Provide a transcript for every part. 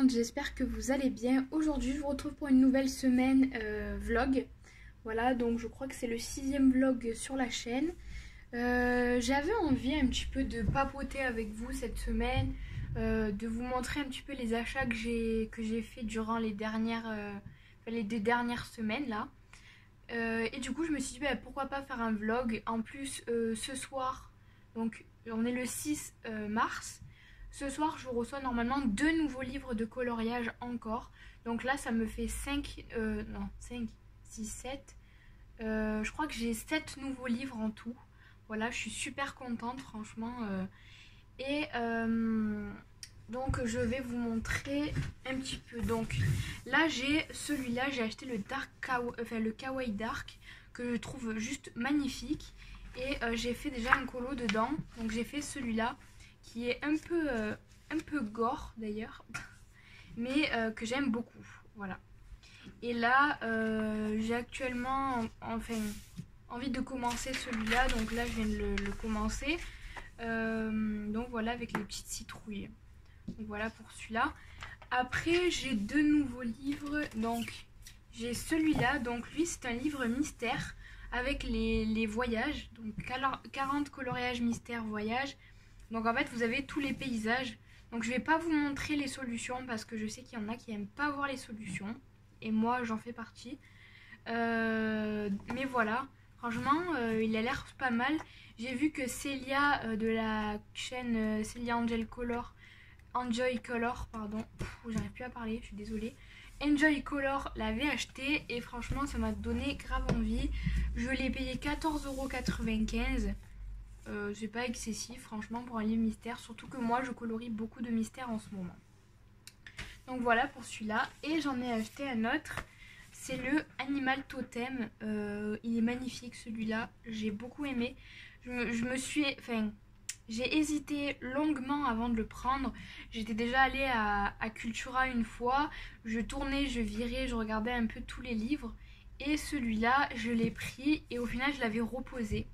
monde, j'espère que vous allez bien. Aujourd'hui je vous retrouve pour une nouvelle semaine vlog. Voilà, donc je crois que c'est le 6e vlog sur la chaîne. J'avais envie un petit peu de papoter avec vous cette semaine, de vous montrer un petit peu les achats que j'ai fait durant les deux dernières semaines là. Et du coup je me suis dit pourquoi pas faire un vlog. En plus ce soir, donc on est le 6 mars. Ce soir, je reçois normalement 2 nouveaux livres de coloriage encore. Donc là, ça me fait 5, 6, 7. Je crois que j'ai 7 nouveaux livres en tout. Voilà, je suis super contente, franchement. Donc, je vais vous montrer un petit peu. Donc là, j'ai celui-là. J'ai acheté le le Kawaii Dark, que je trouve juste magnifique. Et j'ai fait déjà un colo dedans. Donc j'ai fait celui-là, qui est un peu gore d'ailleurs, mais que j'aime beaucoup, voilà. Et là j'ai actuellement envie de commencer celui-là, donc là je viens de le commencer, donc voilà, avec les petites citrouilles. Donc voilà pour celui-là. Après j'ai 2 nouveaux livres, donc j'ai celui-là, donc lui c'est un livre mystère avec les voyages, donc 40 coloriages mystère voyage. Donc en fait vous avez tous les paysages. Donc je vais pas vous montrer les solutions parce que je sais qu'il y en a qui aiment pas voir les solutions. Et moi j'en fais partie. Mais voilà, franchement il a l'air pas mal. J'ai vu que Célia de la chaîne Célia Enjoy Color, pardon. J'arrive plus à parler, je suis désolée. Enjoy Color l'avait acheté et franchement ça m'a donné grave envie. Je l'ai payé 14,95 €. C'est pas excessif franchement pour un livre mystère, surtout que moi je colorie beaucoup de mystères en ce moment. Donc voilà pour celui-là. Et j'en ai acheté un autre, c'est le Animal Totem. Il est magnifique celui-là, j'ai beaucoup aimé. J'ai hésité longuement avant de le prendre. J'étais déjà allée à Cultura une fois, je tournais, je virais, je regardais un peu tous les livres. Et celui-là je l'ai pris et au final je l'avais reposé.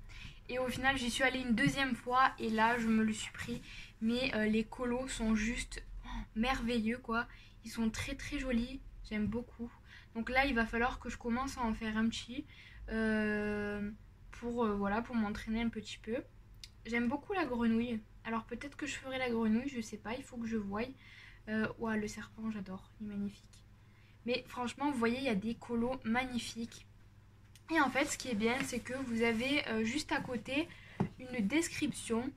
Et au final j'y suis allée une 2e fois et là je me le suis pris. Mais les colos sont juste merveilleux quoi. Ils sont très très jolis, j'aime beaucoup. Donc là il va falloir que je commence à en faire un petit voilà, pour m'entraîner un petit peu. J'aime beaucoup la grenouille. Alors peut-être que je ferai la grenouille, je sais pas, il faut que je voie. Ouais, le serpent j'adore, il est magnifique. Mais franchement vous voyez il y a des colos magnifiques. Et en fait ce qui est bien c'est que vous avez juste à côté une description.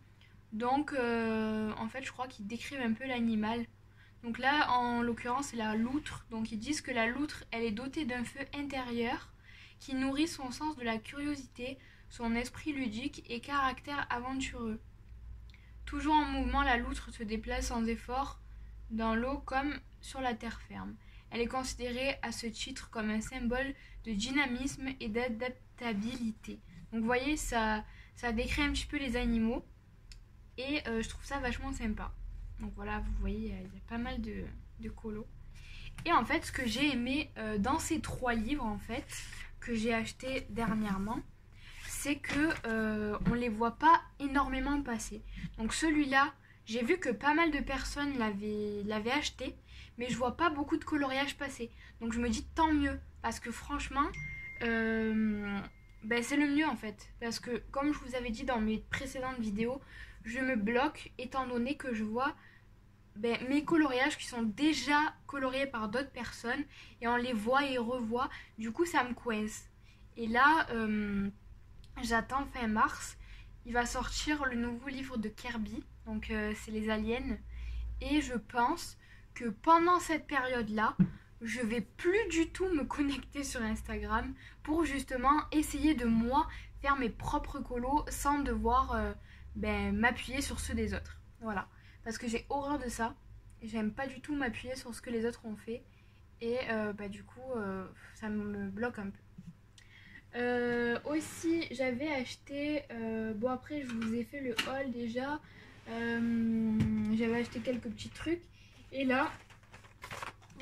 Donc en fait je crois qu'ils décrivent un peu l'animal. Donc là en l'occurrence c'est la loutre. Donc ils disent que la loutre elle est dotée d'un feu intérieur qui nourrit son sens de la curiosité, son esprit ludique et caractère aventureux. Toujours en mouvement, la loutre se déplace sans effort dans l'eau comme sur la terre ferme. Elle est considérée à ce titre comme un symbole de dynamisme et d'adaptabilité. Donc vous voyez, ça décrit un petit peu les animaux et je trouve ça vachement sympa. Donc voilà, vous voyez, il y a pas mal de colos. Et en fait, ce que j'ai aimé dans ces 3 livres en fait que j'ai acheté dernièrement, c'est que on les voit pas énormément passer. Donc celui-là, j'ai vu que pas mal de personnes l'avaient acheté, mais je vois pas beaucoup de coloriage passer. Donc je me dis tant mieux, parce que franchement, c'est le mieux en fait. Parce que comme je vous avais dit dans mes précédentes vidéos, je me bloque étant donné que je vois mes coloriages qui sont déjà coloriés par d'autres personnes et on les voit et revoit. Du coup ça me coince. Et là, j'attends fin mars. Il va sortir le nouveau livre de Kirby, donc c'est les aliens. Et je pense que pendant cette période-là, je vais plus du tout me connecter sur Instagram pour justement essayer de moi faire mes propres colos sans devoir m'appuyer sur ceux des autres. Voilà, parce que j'ai horreur de ça. J'aime pas du tout m'appuyer sur ce que les autres ont fait. Et du coup, ça me bloque un peu. Aussi j'avais acheté bon après je vous ai fait le haul déjà, j'avais acheté quelques petits trucs et là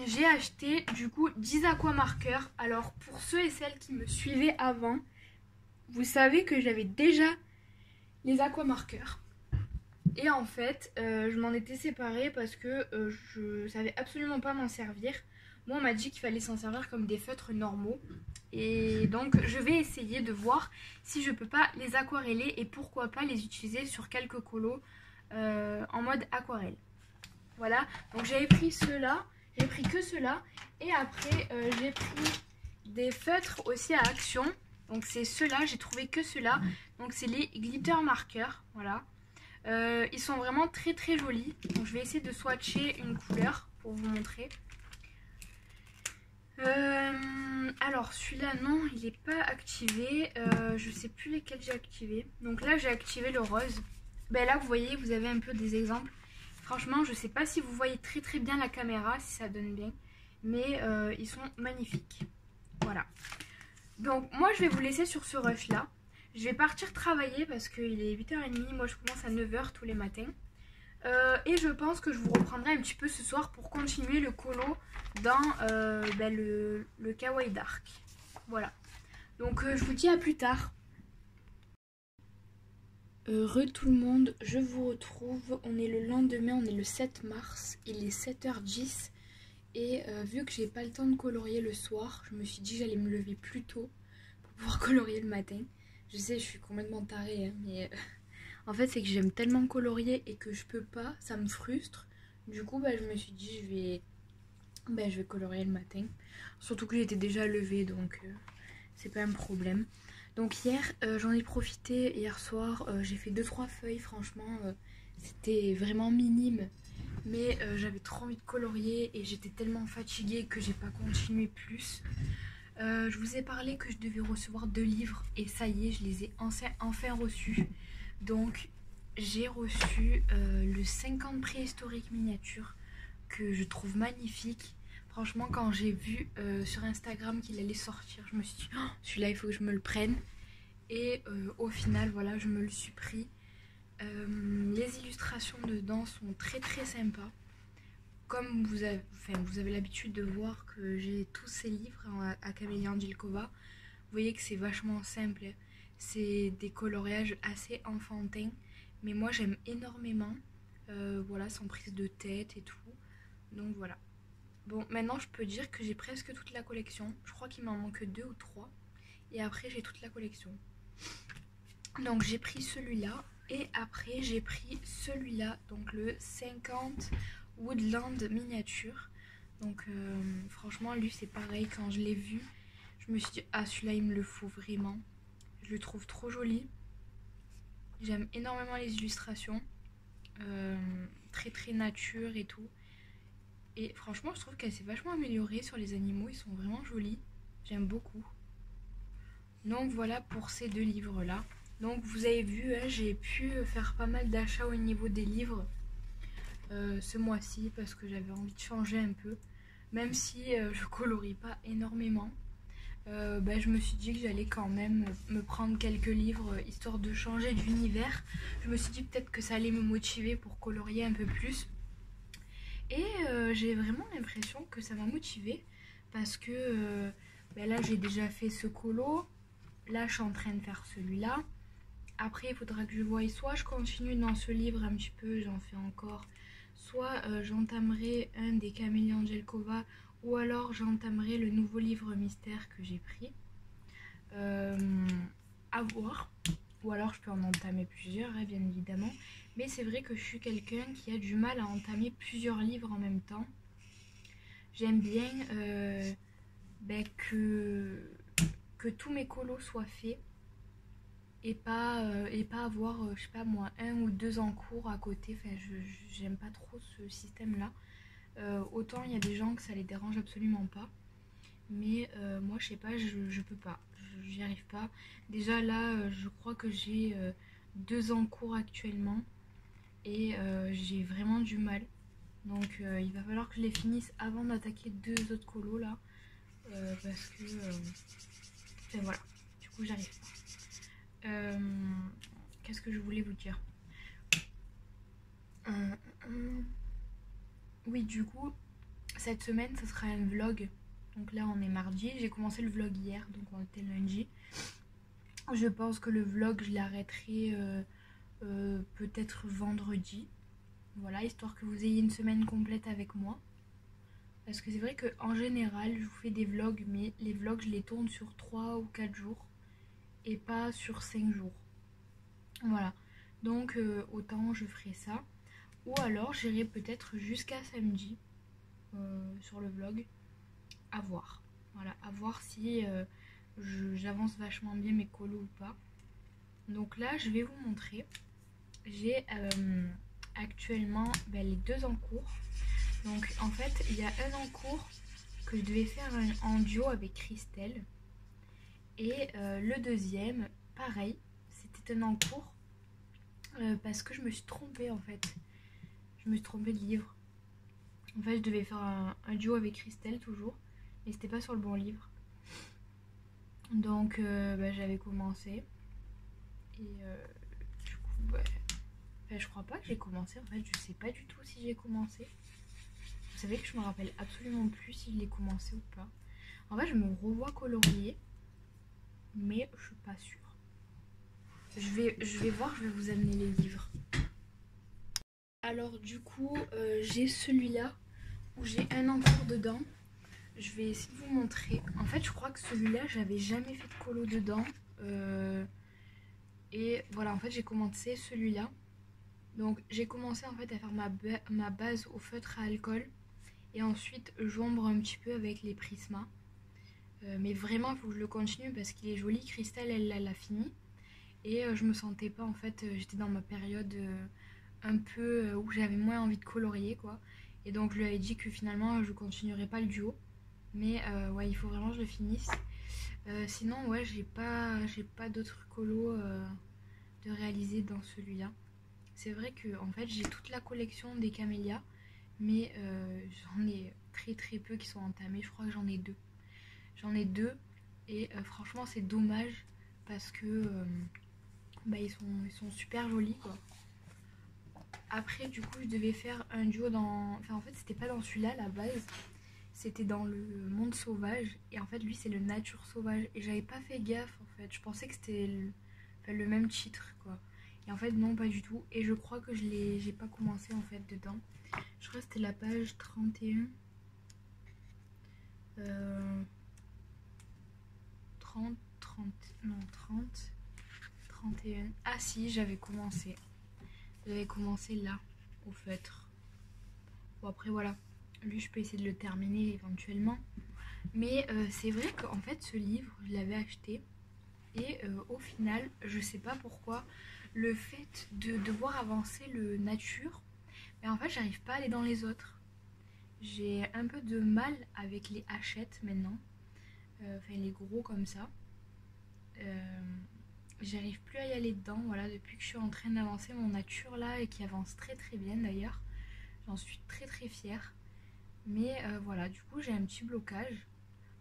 j'ai acheté du coup 10 aquamarqueurs. Alors pour ceux et celles qui me suivaient avant, vous savez que j'avais déjà les aquamarqueurs Et en fait, je m'en étais séparée parce que je savais absolument pas m'en servir. Moi, on m'a dit qu'il fallait s'en servir comme des feutres normaux. Et donc, je vais essayer de voir si je peux pas les aquareller et pourquoi pas les utiliser sur quelques colos en mode aquarelle. Voilà, donc j'avais pris ceux-là, j'ai pris que ceux-là. Et après, j'ai pris des feutres aussi à action. Donc c'est ceux-là, j'ai trouvé que ceux-là. Donc c'est les glitter markers, voilà. Ils sont vraiment très très jolis. Donc je vais essayer de swatcher une couleur pour vous montrer. Alors celui-là non, il n'est pas activé. Je sais plus lesquels j'ai activé. Donc là j'ai activé le rose. Ben là vous voyez, vous avez un peu des exemples. Franchement je sais pas si vous voyez très très bien la caméra, si ça donne bien. Mais ils sont magnifiques. Voilà. Donc moi je vais vous laisser sur ce rush là. Je vais partir travailler parce qu'il est 8h30. Moi je commence à 9h tous les matins. Et je pense que je vous reprendrai un petit peu ce soir pour continuer le colo dans le Kawaii Dark. Voilà. Donc je vous dis à plus tard. Tout le monde, je vous retrouve. On est le lendemain, on est le 7 mars. Il est 7h10. Et vu que j'ai pas le temps de colorier le soir, je me suis dit que j'allais me lever plus tôt pour pouvoir colorier le matin. Je sais, je suis complètement tarée, hein, mais en fait c'est que j'aime tellement colorier et que je peux pas, ça me frustre. Du coup je me suis dit je vais colorier le matin. Surtout que j'étais déjà levée, donc c'est pas un problème. Donc hier j'en ai profité, hier soir j'ai fait 2-3 feuilles, franchement c'était vraiment minime. Mais j'avais trop envie de colorier et j'étais tellement fatiguée que j'ai pas continué plus. Je vous ai parlé que je devais recevoir 2 livres et ça y est, je les ai enfin reçus. Donc j'ai reçu le 50 préhistorique miniature que je trouve magnifique. Franchement quand j'ai vu sur Instagram qu'il allait sortir, je me suis dit oh, celui-là il faut que je me le prenne. Et au final voilà, je me le suis pris. Les illustrations dedans sont très très sympas. Comme vous avez l'habitude de voir que j'ai tous ces livres à Camélia Angelkova, vous voyez que c'est vachement simple. C'est des coloriages assez enfantins, mais moi j'aime énormément. Voilà, sans prise de tête et tout. Donc voilà. Bon, maintenant je peux dire que j'ai presque toute la collection. Je crois qu'il m'en manque 2 ou 3. Et après j'ai toute la collection. Donc j'ai pris celui-là. Et après j'ai pris celui-là, donc le 50 Woodland miniature. Donc franchement lui c'est pareil, quand je l'ai vu je me suis dit ah celui-là il me le faut vraiment. Je le trouve trop joli. J'aime énormément les illustrations. Très très nature et tout. Et franchement je trouve qu'elle s'est vachement améliorée sur les animaux, ils sont vraiment jolis. J'aime beaucoup. Donc voilà pour ces 2 livres là. Donc vous avez vu, hein, j'ai pu faire pas mal d'achats au niveau des livres ce mois-ci parce que j'avais envie de changer un peu. Même si je colorie pas énormément, je me suis dit que j'allais quand même me prendre quelques livres histoire de changer d'univers. Je me suis dit peut-être que ça allait me motiver pour colorier un peu plus. Et j'ai vraiment l'impression que ça m'a motivée parce que là j'ai déjà fait ce colo. Là je suis en train de faire celui-là. Après il faudra que je voie, soit je continue dans ce livre un petit peu, j'en fais encore, soit j'entamerai un des Camélia Angelkova, ou alors j'entamerai le nouveau livre mystère que j'ai pris. À voir. Ou alors je peux en entamer plusieurs, hein, bien évidemment. Mais c'est vrai que je suis quelqu'un qui a du mal à entamer plusieurs livres en même temps. J'aime bien que tous mes colos soient faits. Et pas avoir, je sais pas moi, 1 ou 2 en cours à côté. Enfin, j'aime pas trop ce système-là. Autant il y a des gens que ça les dérange absolument pas. Mais moi, je sais pas, je peux pas. J'y arrive pas. Déjà là, je crois que j'ai 2 en cours actuellement. Et j'ai vraiment du mal. Donc il va falloir que je les finisse avant d'attaquer 2 autres colos là. Parce que... enfin voilà. Du coup, j'arrive pas. Qu'est-ce que je voulais vous dire? Oui, du coup, cette semaine, ça sera un vlog. Donc là, on est mardi. J'ai commencé le vlog hier, donc on était lundi. Je pense que le vlog, je l'arrêterai peut-être vendredi. Voilà, histoire que vous ayez une semaine complète avec moi. Parce que c'est vrai qu'en général, je vous fais des vlogs, mais les vlogs, je les tourne sur 3 ou 4 jours et pas sur 5 jours. Voilà, donc autant je ferai ça. Ou alors j'irai peut-être jusqu'à samedi sur le vlog, à voir. Voilà, à voir si j'avance vachement bien mes colos ou pas. Donc là, je vais vous montrer. J'ai actuellement les deux en cours. Donc en fait, il y a un en cours que je devais faire en duo avec Christelle. Et le deuxième, pareil, c'était un en cours parce que je me suis trompée en fait. Je me suis trompée de livre. En fait, je devais faire un duo avec Christelle toujours, mais c'était pas sur le bon livre. Donc j'avais commencé. Et du coup, je crois pas que j'ai commencé. En fait, je sais pas du tout si j'ai commencé. Vous savez que je me rappelle absolument plus si je l'ai commencé ou pas. En fait, je me revois colorier, mais je suis pas sûre. Je vais voir, je vais vous amener les livres. Alors du coup, j'ai celui-là où j'ai un encours dedans. Je vais essayer de vous montrer. En fait, je crois que celui-là, j'avais jamais fait de colo dedans. Et voilà, en fait, j'ai commencé celui-là. Donc, j'ai commencé en fait à faire ma base au feutre à alcool. Et ensuite, j'ombre un petit peu avec les Prisma. Mais vraiment, il faut que je le continue parce qu'il est joli. Christelle, elle l'a fini. Et je me sentais pas, en fait, j'étais dans ma période un peu où j'avais moins envie de colorier, quoi. Et donc, je lui avais dit que finalement, je continuerais pas le duo. Mais ouais, il faut vraiment que je le finisse. Sinon, ouais, j'ai pas d'autres colos de réaliser dans celui-là. C'est vrai que en fait, j'ai toute la collection des camélias, mais j'en ai très très peu qui sont entamés. Je crois que j'en ai deux. J'en ai deux et franchement, c'est dommage parce que ils sont super jolis quoi. Après, du coup, je devais faire un duo dans. Enfin, en fait, c'était pas dans celui-là à la base. C'était dans le monde sauvage. Et en fait, lui, c'est le nature sauvage. Et j'avais pas fait gaffe, en fait. Je pensais que c'était le même titre, quoi. Et en fait, non, pas du tout. Et je crois que j'ai pas commencé, en fait, dedans. Je crois que c'était la page 31. 30, 30, non, 30, 31. Ah si, j'avais commencé. J'avais commencé là, au feutre. Bon, après, voilà. Lui, je peux essayer de le terminer éventuellement. Mais c'est vrai qu'en fait, ce livre, je l'avais acheté. Et au final, je sais pas pourquoi, le fait de devoir avancer le nature, mais en fait, j'arrive pas à aller dans les autres. J'ai un peu de mal avec les hachettes maintenant. Enfin, les gros comme ça. J'arrive plus à y aller dedans, voilà, depuis que je suis en train d'avancer mon nature là, et qui avance très très bien d'ailleurs. J'en suis très très fière. Mais voilà, du coup, j'ai un petit blocage.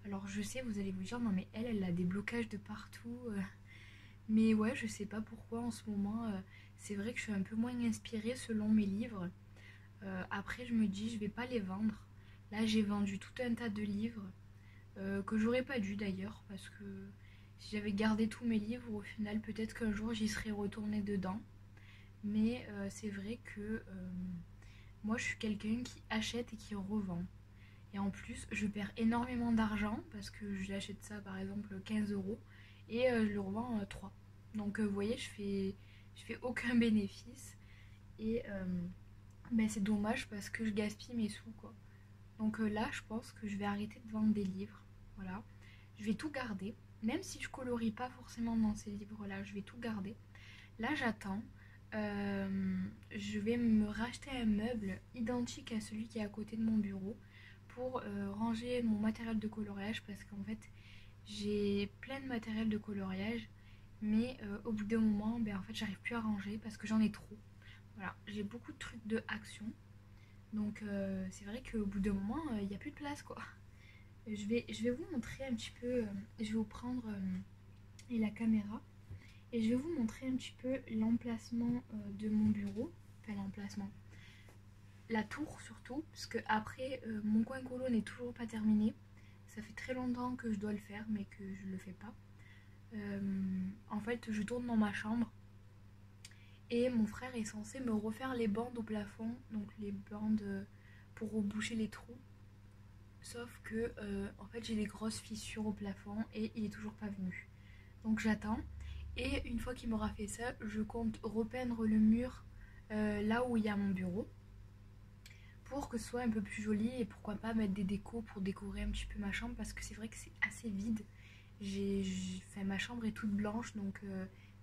Alors je sais, vous allez vous dire, non mais elle a des blocages de partout. Mais ouais, je sais pas pourquoi en ce moment, c'est vrai que je suis un peu moins inspirée selon mes livres. Après, je me dis, je vais pas les vendre. Là, j'ai vendu tout un tas de livres que j'aurais pas dû d'ailleurs, parce que si j'avais gardé tous mes livres, au final, peut-être qu'un jour j'y serais retournée dedans. Mais c'est vrai que moi, je suis quelqu'un qui achète et qui revend. Et en plus, je perds énormément d'argent parce que j'achète ça par exemple 15 euros et je le revends 3. Donc vous voyez, je fais aucun bénéfice et c'est dommage parce que je gaspille mes sous quoi. Donc là, je pense que je vais arrêter de vendre des livres. Voilà. Je vais tout garder. Même si je colorie pas forcément dans ces livres-là, je vais tout garder. Là, j'attends. Je vais me racheter un meuble identique à celui qui est à côté de mon bureau pour ranger mon matériel de coloriage parce qu'en fait j'ai plein de matériel de coloriage mais au bout d'un moment en fait j'arrive plus à ranger parce que j'en ai trop. Voilà, j'ai beaucoup de trucs de action donc c'est vrai qu'au bout d'un moment il n'y a plus de place quoi. Je vais vous montrer un petit peu, je vais vous prendre la caméra et je vais vous montrer un petit peu l'emplacement de mon bureau, enfin l'emplacement, la tour surtout, parce que après mon coin colo n'est toujours pas terminé. Ça fait très longtemps que je dois le faire, mais que je le fais pas. En fait, je tourne dans ma chambre Et mon frère est censé me refaire les bandes au plafond, donc les bandes pour reboucher les trous. Sauf que en fait j'ai des grosses fissures au plafond et il est toujours pas venu. Donc j'attends. Et une fois qu'il m'aura fait ça, je compte repeindre le mur là où il y a mon bureau. Pour que ce soit un peu plus joli et pourquoi pas mettre des décos pour décorer un petit peu ma chambre. Parce que c'est vrai que c'est assez vide. Ma chambre est toute blanche donc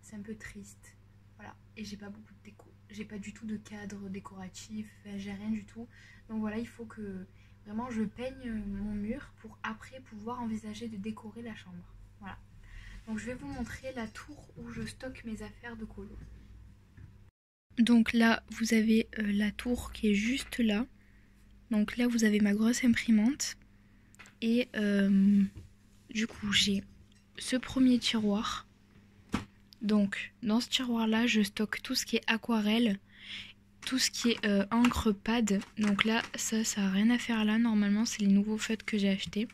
c'est un peu triste. Voilà, et j'ai pas beaucoup de déco. J'ai pas du tout de cadre décoratif, j'ai rien du tout. Donc voilà, il faut que vraiment je peigne mon mur pour après pouvoir envisager de décorer la chambre. Voilà. Donc je vais vous montrer la tour où je stocke mes affaires de colo. Donc là, vous avez la tour qui est juste là. Donc là, vous avez ma grosse imprimante. Et du coup, j'ai ce premier tiroir. Donc dans ce tiroir là je stocke tout ce qui est aquarelle, tout ce qui est encre pad. Donc là ça a rien à faire là, normalement c'est les nouveaux feutres que j'ai achetés.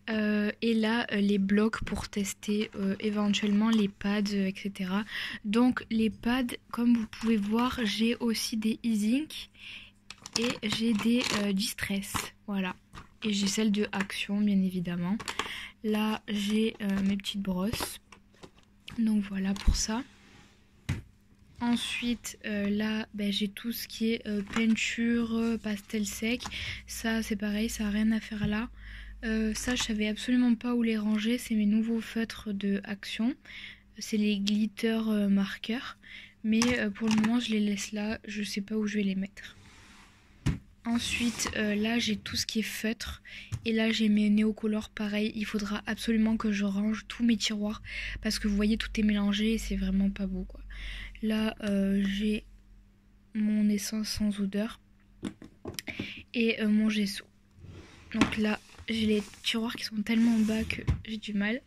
Et là les blocs pour tester éventuellement les pads etc. Donc les pads comme vous pouvez voir j'ai aussi des e-ink et j'ai des distress, voilà. Et j'ai celle de Action bien évidemment. Là j'ai mes petites brosses. Donc voilà pour ça. Ensuite là j'ai tout ce qui est peinture, pastel sec. Ça c'est pareil, ça n'a rien à faire là. Ça je savais absolument pas où les ranger. C'est mes nouveaux feutres de Action. C'est les glitter marqueurs. Mais pour le moment je les laisse là. Je sais pas où je vais les mettre. Ensuite là j'ai tout ce qui est feutre. Et là j'ai mes néocolores pareil. Il faudra absolument que je range tous mes tiroirs. Parce que vous voyez tout est mélangé et c'est vraiment pas beau quoi. Là j'ai mon essence sans odeur. Et mon gesso. Donc là j'ai les tiroirs qui sont tellement bas que j'ai du mal.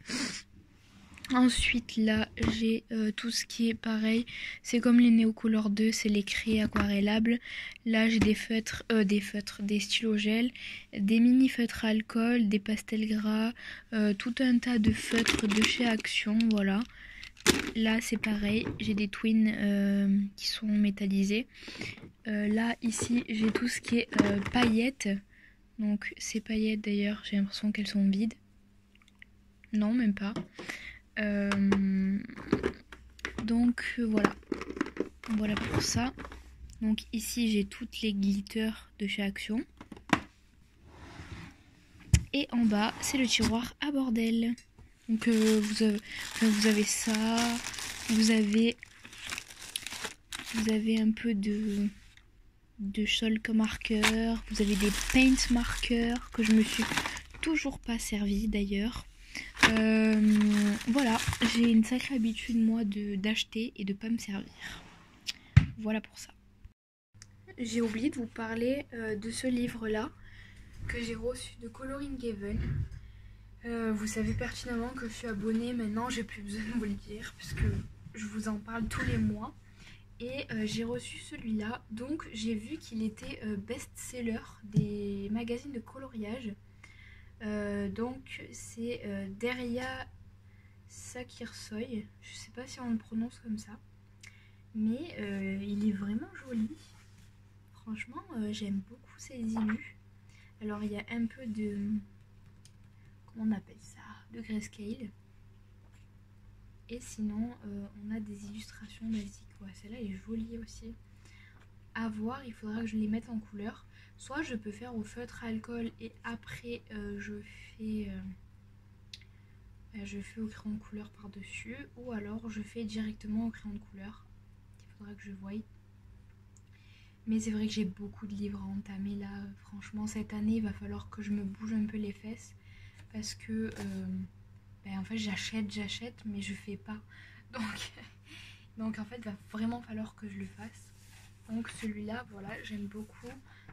Ensuite là j'ai tout ce qui est pareil, c'est comme les Neocolor 2, c'est les crayons aquarellables. Là j'ai des stylos gel, des mini feutres à alcool, des pastels gras, tout un tas de feutres de chez Action, voilà. Là c'est pareil, j'ai des twins qui sont métallisés. Là ici j'ai tout ce qui est paillettes. Donc ces paillettes d'ailleurs j'ai l'impression qu'elles sont vides. Non même pas. Donc voilà pour ça. Donc ici j'ai toutes les glitters de chez Action. Et en bas c'est le tiroir à bordel. Donc vous avez ça, vous avez un peu de chalk marqueur, vous avez des paint marqueurs que je me suis toujours pas servi d'ailleurs. Voilà, j'ai une sacrée habitude moi d'acheter et de pas me servir. Voilà pour ça. J'ai oublié de vous parler de ce livre là que j'ai reçu de Coloring Haven. Vous savez pertinemment que je suis abonnée maintenant, j'ai plus besoin de vous le dire puisque je vous en parle tous les mois. Et j'ai reçu celui-là, donc j'ai vu qu'il était best-seller des magazines de coloriage. Donc c'est Deria Sakirsoy, je sais pas si on le prononce comme ça, mais il est vraiment joli. Franchement j'aime beaucoup ces illus. Alors il y a un peu de, comment on appelle ça, de grayscale. Et sinon on a des illustrations basiques. Ouais, celle-là est jolie aussi. À voir, il faudra que je les mette en couleur. Soit je peux faire au feutre à alcool et après je fais au crayon de couleur par dessus, ou alors je fais directement au crayon de couleur. Il faudra que je voie. Mais c'est vrai que j'ai beaucoup de livres à entamer là. Franchement cette année il va falloir que je me bouge un peu les fesses parce que en fait j'achète mais je fais pas. Donc en fait il va vraiment falloir que je le fasse. Donc celui-là voilà, j'aime beaucoup.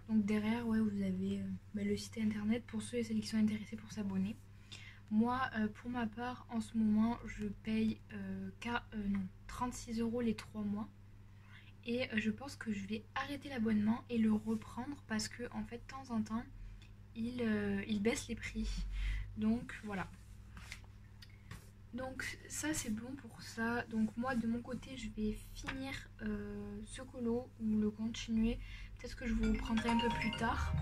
Donc derrière ouais, vous avez le site internet pour ceux et celles qui sont intéressés pour s'abonner. Moi pour ma part en ce moment je paye 36 € les 3 mois. Et je pense que je vais arrêter l'abonnement et le reprendre parce que en fait de temps en temps il baisse les prix. Donc voilà. Donc ça c'est bon pour ça. Donc moi de mon côté je vais finir ce colo ou le continuer. Peut-être que je vous reprendrai un peu plus tard.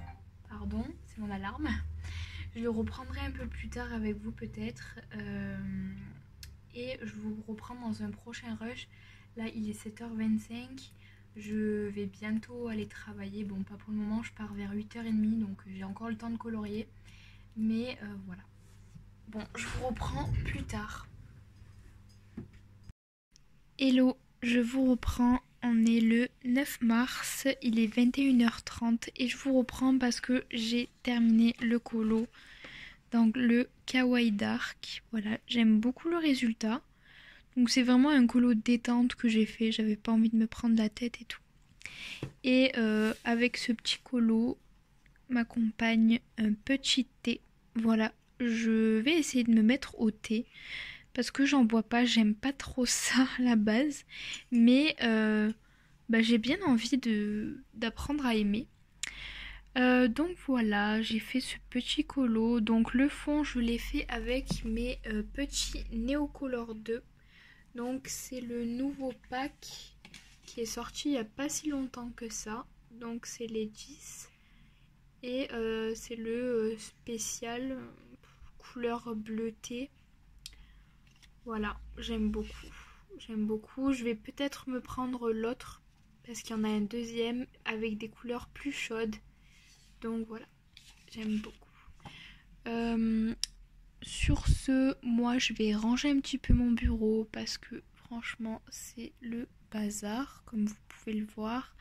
Pardon, c'est mon alarme. Je le reprendrai un peu plus tard avec vous peut-être. Et je vous reprends dans un prochain rush. Là il est 7h25. Je vais bientôt aller travailler. Bon pas pour le moment, je pars vers 8h30 donc j'ai encore le temps de colorier. Mais voilà. Bon, je vous reprends plus tard. Hello, je vous reprends. On est le 9 mars, il est 21h30 et je vous reprends parce que j'ai terminé le colo. Donc le Kawaii Dark. Voilà, j'aime beaucoup le résultat. Donc c'est vraiment un colo détente que j'ai fait. J'avais pas envie de me prendre la tête et tout. Et avec ce petit colo m'accompagne un petit thé. Voilà, je vais essayer de me mettre au thé parce que j'en bois pas, j'aime pas trop ça à la base, mais j'ai bien envie d'apprendre à aimer. Donc voilà, j'ai fait ce petit colo. Donc le fond, je l'ai fait avec mes petits Neocolor 2. Donc c'est le nouveau pack qui est sorti il n'y a pas si longtemps que ça. Donc c'est les 10. Et c'est le spécial couleur bleutée. Voilà, j'aime beaucoup. J'aime beaucoup. Je vais peut-être me prendre l'autre parce qu'il y en a un deuxième avec des couleurs plus chaudes. Donc voilà, j'aime beaucoup. Sur ce, moi je vais ranger un petit peu mon bureau parce que franchement c'est le bazar comme vous pouvez le voir.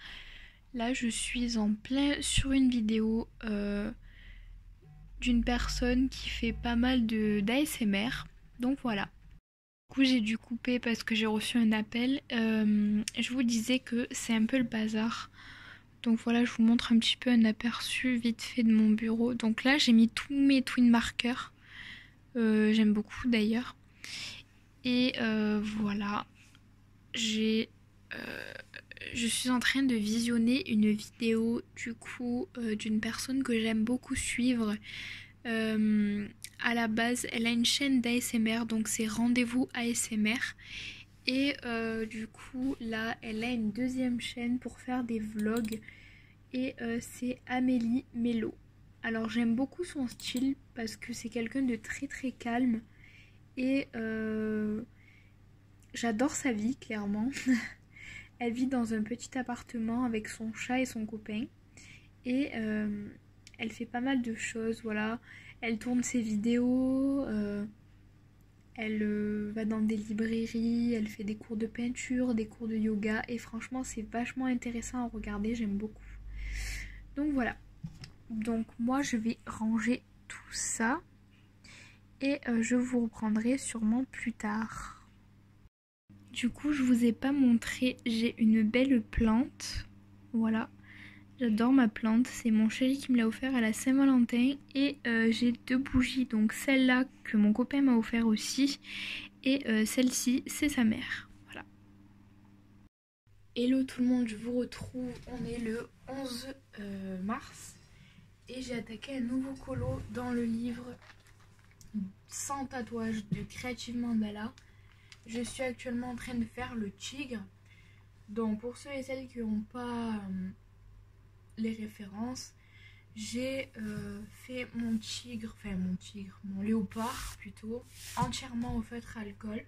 Là je suis en plein sur une vidéo d'une personne qui fait pas mal d'ASMR. Donc voilà. Du coup j'ai dû couper parce que j'ai reçu un appel. Je vous disais que c'est un peu le bazar. Donc voilà, je vous montre un petit peu un aperçu vite fait de mon bureau. Donc là j'ai mis tous mes twin markers. J'aime beaucoup d'ailleurs. Et voilà. Je suis en train de visionner une vidéo du coup d'une personne que j'aime beaucoup suivre. À la base, elle a une chaîne d'ASMR, donc c'est Rendez-vous ASMR. Et du coup, là, elle a une deuxième chaîne pour faire des vlogs. Et c'est Amélie Mello. Alors j'aime beaucoup son style parce que c'est quelqu'un de très très calme. Et j'adore sa vie, clairement. Elle vit dans un petit appartement avec son chat et son copain. Et elle fait pas mal de choses, voilà. Elle tourne ses vidéos, elle va dans des librairies, elle fait des cours de peinture, des cours de yoga. Et franchement, c'est vachement intéressant à regarder, j'aime beaucoup. Donc voilà. Donc moi, je vais ranger tout ça. Et je vous reprendrai sûrement plus tard. Du coup, je vous ai pas montré, j'ai une belle plante. Voilà. J'adore ma plante, c'est mon chéri qui me l'a offert à la Saint-Valentin. Et j'ai deux bougies, donc celle-là que mon copain m'a offert aussi. Et celle-ci, c'est sa mère. Voilà. Hello tout le monde, je vous retrouve. On est le 11 mars. Et j'ai attaqué un nouveau colo dans le livre Sans tatouage de Creative Mandala. Je suis actuellement en train de faire le tigre. Donc pour ceux et celles qui n'ont pas les références, j'ai fait mon tigre, mon léopard plutôt, entièrement au feutre alcool.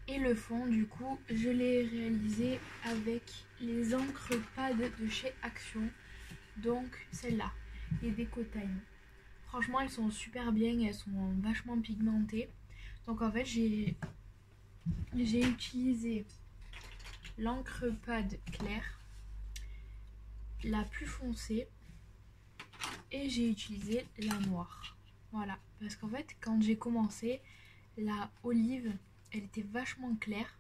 Et le fond, du coup, je l'ai réalisé avec les encres pad de chez Action. Donc celle-là, les Déco Time. Franchement, elles sont super bien, elles sont vachement pigmentées. Donc en fait, j'ai utilisé l'encre pad claire, la plus foncée, et j'ai utilisé la noire. Voilà, parce qu'en fait, quand j'ai commencé, la olive, elle était vachement claire,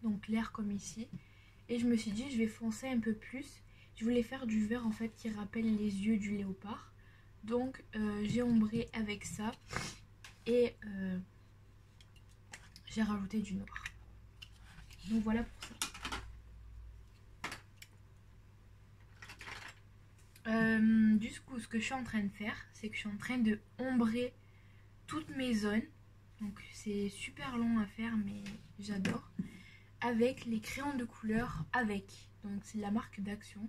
donc claire comme ici. Et je me suis dit, je vais foncer un peu plus. Je voulais faire du vert en fait qui rappelle les yeux du léopard. Donc j'ai ombré avec ça. Et j'ai rajouté du noir. Donc voilà pour ça. Du coup, ce que je suis en train de faire, c'est que je suis en train de ombrer toutes mes zones. Donc c'est super long à faire mais j'adore. Avec les crayons de couleur avec. Donc c'est de la marque d'Action.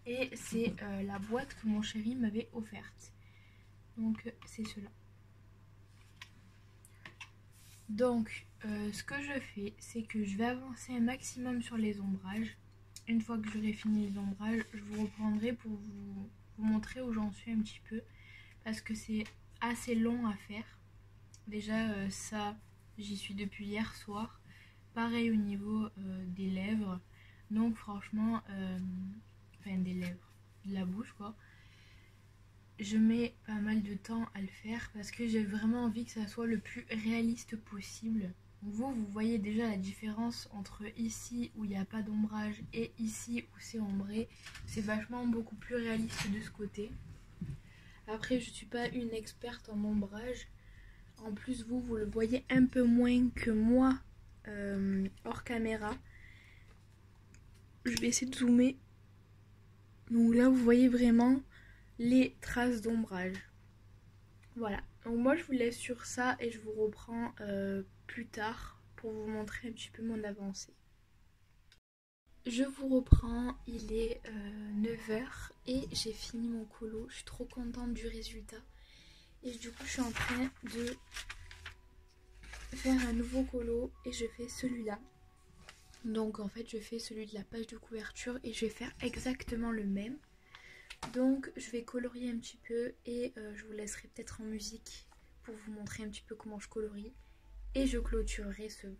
Et c'est la boîte que mon chéri m'avait offerte. Donc c'est cela. Donc ce que je fais, c'est que je vais avancer un maximum sur les ombrages. Une fois que j'aurai fini les ombrages, je vous reprendrai pour vous montrer où j'en suis un petit peu. Parce que c'est assez long à faire. Déjà ça, j'y suis depuis hier soir. Pareil au niveau des lèvres. Donc franchement, enfin des lèvres, de la bouche quoi. Je mets pas mal de temps à le faire parce que j'ai vraiment envie que ça soit le plus réaliste possible. Vous voyez déjà la différence entre ici où il n'y a pas d'ombrage et ici où c'est ombré. C'est vachement beaucoup plus réaliste de ce côté. Après je suis pas une experte en ombrage. En plus vous le voyez un peu moins que moi hors caméra. Je vais essayer de zoomer. Donc là vous voyez vraiment les traces d'ombrage. Voilà, donc moi je vous laisse sur ça et je vous reprends plus tard pour vous montrer un petit peu mon avancée. Je vous reprends, il est 9 h et j'ai fini mon colo. Je suis trop contente du résultat. Et du coup je suis en train de faire un nouveau colo et je fais celui-là. Donc en fait je fais celui de la page de couverture et je vais faire exactement le même. Donc je vais colorier un petit peu et je vous laisserai peut-être en musique pour vous montrer un petit peu comment je colorie. Et je clôturerai ce vlog.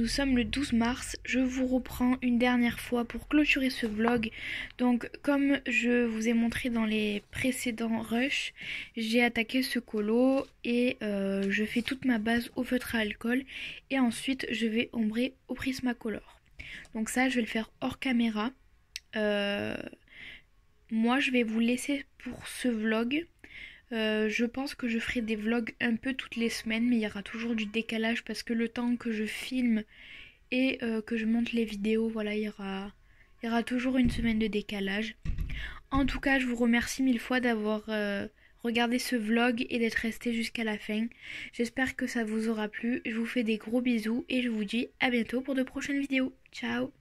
sommes le 12 mars. Je vous reprends une dernière fois pour clôturer ce vlog. Donc comme je vous ai montré dans les précédents rushs, j'ai attaqué ce colo et je fais toute ma base au feutre à alcool. Et ensuite je vais ombrer au Prismacolor. Donc ça je vais le faire hors caméra. Moi je vais vous laisser pour ce vlog. Je pense que je ferai des vlogs un peu toutes les semaines, mais il y aura toujours du décalage parce que le temps que je filme et que je monte les vidéos, voilà, il y aura toujours une semaine de décalage. En tout cas, je vous remercie mille fois d'avoir regardé ce vlog et d'être resté jusqu'à la fin. J'espère que ça vous aura plu. Je vous fais des gros bisous et je vous dis à bientôt pour de prochaines vidéos. Ciao!